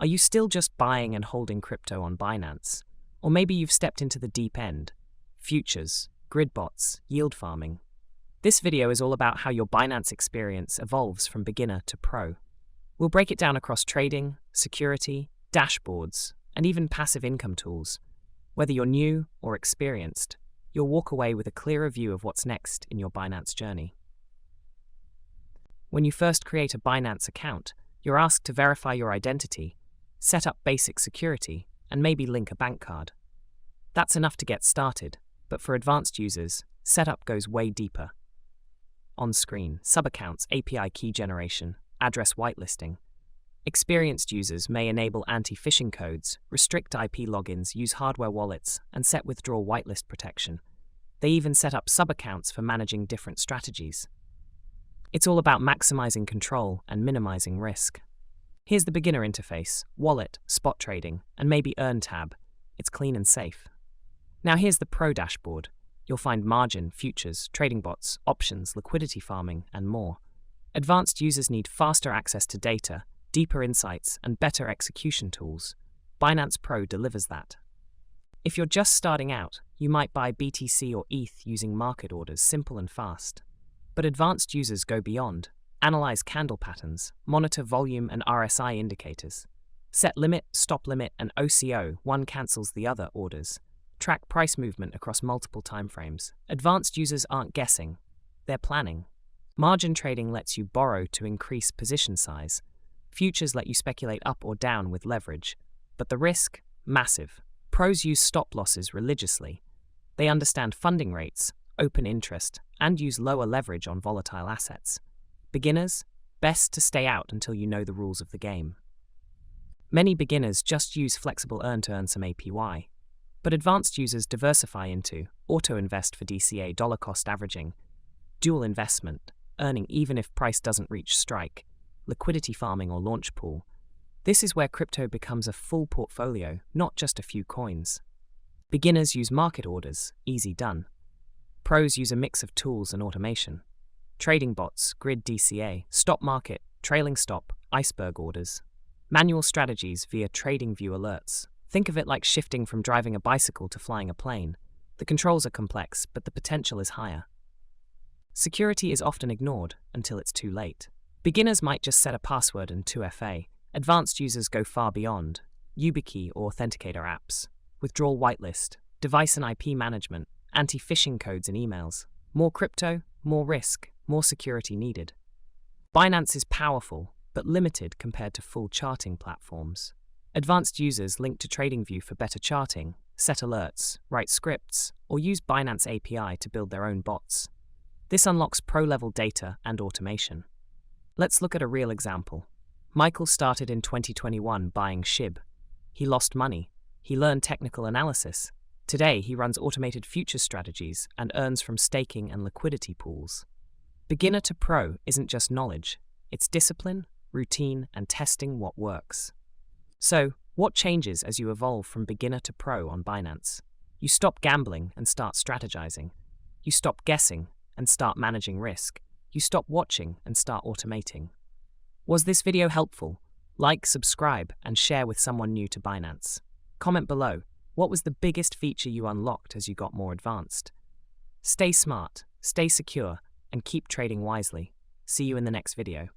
Are you still just buying and holding crypto on Binance? Or maybe you've stepped into the deep end, futures, grid bots, yield farming. This video is all about how your Binance experience evolves from beginner to pro. We'll break it down across trading, security, dashboards, and even passive income tools. Whether you're new or experienced, you'll walk away with a clearer view of what's next in your Binance journey. When you first create a Binance account, you're asked to verify your identity, set up basic security, and maybe link a bank card. That's enough to get started, but for advanced users, setup goes way deeper. On screen, sub-accounts, API key generation, address whitelisting. Experienced users may enable anti-phishing codes, restrict IP logins, use hardware wallets, and set withdrawal whitelist protection. They even set up sub-accounts for managing different strategies. It's all about maximizing control and minimizing risk. Here's the beginner interface, wallet, spot trading, and maybe earn tab. It's clean and safe. Now here's the pro dashboard. You'll find margin, futures, trading bots, options, liquidity farming, and more. Advanced users need faster access to data, deeper insights, and better execution tools. Binance Pro delivers that. If you're just starting out, you might buy BTC or ETH using market orders, simple and fast. But advanced users go beyond. Analyze candle patterns, monitor volume and RSI indicators. Set limit, stop limit, and OCO, one cancels the other orders. Track price movement across multiple timeframes. Advanced users aren't guessing, they're planning. Margin trading lets you borrow to increase position size. Futures let you speculate up or down with leverage. But the risk? Massive. Pros use stop losses religiously. They understand funding rates, open interest, and use lower leverage on volatile assets. Beginners? Best to stay out until you know the rules of the game. Many beginners just use flexible earn to earn some APY. But advanced users diversify into auto-invest for DCA, dollar cost averaging, dual investment, earning even if price doesn't reach strike, liquidity farming or launch pool. This is where crypto becomes a full portfolio, not just a few coins. Beginners use market orders, easy done. Pros use a mix of tools and automation. Trading bots, grid DCA, stop market, trailing stop, iceberg orders. Manual strategies via TradingView alerts. Think of it like shifting from driving a bicycle to flying a plane. The controls are complex, but the potential is higher. Security is often ignored until it's too late. Beginners might just set a password and 2FA. Advanced users go far beyond. YubiKey or authenticator apps. Withdrawal whitelist. Device and IP management. Anti-phishing codes and emails. More crypto, more risk, more security needed. Binance is powerful, but limited compared to full charting platforms. Advanced users link to TradingView for better charting, set alerts, write scripts, or use Binance API to build their own bots. This unlocks pro-level data and automation. Let's look at a real example. Michael started in 2021 buying SHIB. He lost money. He learned technical analysis. Today, he runs automated futures strategies and earns from staking and liquidity pools. Beginner to pro isn't just knowledge, it's discipline, routine, and testing what works. So, what changes as you evolve from beginner to pro on Binance? You stop gambling and start strategizing. You stop guessing and start managing risk. You stop watching and start automating. Was this video helpful? Like, subscribe, and share with someone new to Binance. Comment below. What was the biggest feature you unlocked as you got more advanced? Stay smart, stay secure, and keep trading wisely. See you in the next video.